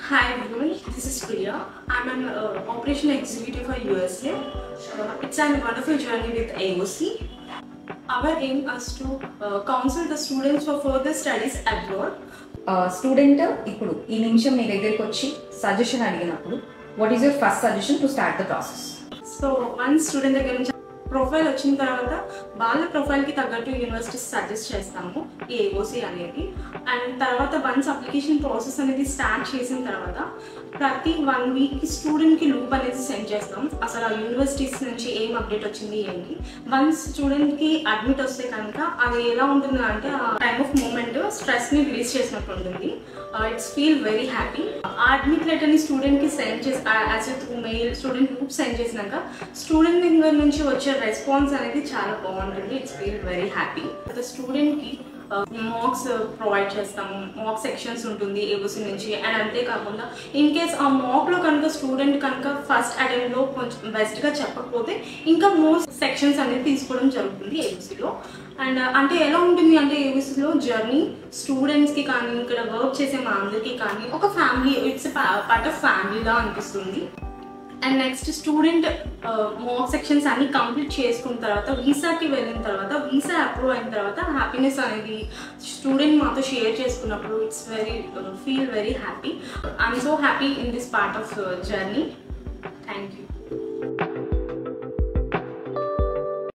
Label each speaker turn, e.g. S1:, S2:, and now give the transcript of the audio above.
S1: Hi everyone, this is Priya. I'm an Operation Executive for USA. It's a wonderful journey with AOC. Our aim is to counsel the students for further studies abroad.
S2: Student, ఇప్పుడు ఈ నిమిషం మీ దగ్గరికి వచ్చి suggestion అడిగినప్పుడు what is your first suggestion to start the process?
S1: So one student దగ్గర నుంచి profile వచ్చిన తర్వాత వాళ్ళ ప్రొఫైల్కి తగ్గట్టు యూనివర్సిటీస్ సజెస్ట్ చేస్తాము ఈ ఏఓసి అనేది. అండ్ తర్వాత వన్స్ అప్లికేషన్ ప్రాసెస్ అనేది స్టార్ట్ చేసిన తర్వాత ప్రతి 1 వీక్కి స్టూడెంట్కి లూప్ అనేది సెండ్ చేస్తాం. అసలు ఆ యూనివర్సిటీస్ నుంచి ఏం అప్డేట్ వచ్చింది ఏంటి. వన్స్ స్టూడెంట్కి అడ్మిట్ వస్తే కనుక అది ఎలా ఉంటుంది అంటే ఆ టైమ్ ఆఫ్ మూమెంట్ స్ట్రెస్ని రిలీజ్ చేసినట్టు ఉంటుంది. It's feel very happy. ఆ అడ్మిట్ లెటర్ని స్టూడెంట్కి సెండ్ చేసి as a through mail student loop send చేసినాక స్టూడెంట్ దగ్గర నుంచి వచ్చే రెస్పాన్స్ అనేది చాలా బాగుంటుంది. It's feel very happy. స్టూడెంట్కి మాక్స్ ప్రొవైడ్ చేస్తాము. మాక్ సెక్షన్స్ ఉంటుంది ఏఓసి నుంచి. అండ్ అంతేకాకుండా ఇన్ కేస్ ఆ మాక్లో కనుక స్టూడెంట్ కనుక ఫస్ట్ అటెంప్ట్లో కొంచెం బెస్ట్గా చెప్పకపోతే ఇంకా మోర్ సెక్షన్స్ అనేది తీసుకోవడం జరుగుతుంది ఏఓసిలో. అండ్ అంటే ఎలా ఉంటుంది అంటే ఏఓసిలో జర్నీ స్టూడెంట్స్కి కానీ ఇక్కడ వర్క్ చేసే మా అందరికీ కానీ ఒక ఫ్యామిలీ, ఇట్స్ పార్ట్ ఆఫ్ ఫ్యామిలీలా అనిపిస్తుంది. And next student mock sections అన్ని కంప్లీట్ చేసుకున్న తర్వాత వీసాకి వెళ్ళిన తర్వాత వీసా అప్రూవ్ అయిన తర్వాత హ్యాపీనెస్ అనేది స్టూడెంట్ మాతో షేర్ చేసుకున్నప్పుడు it's feel very happy. I'm so happy in this part of journey. Thank you.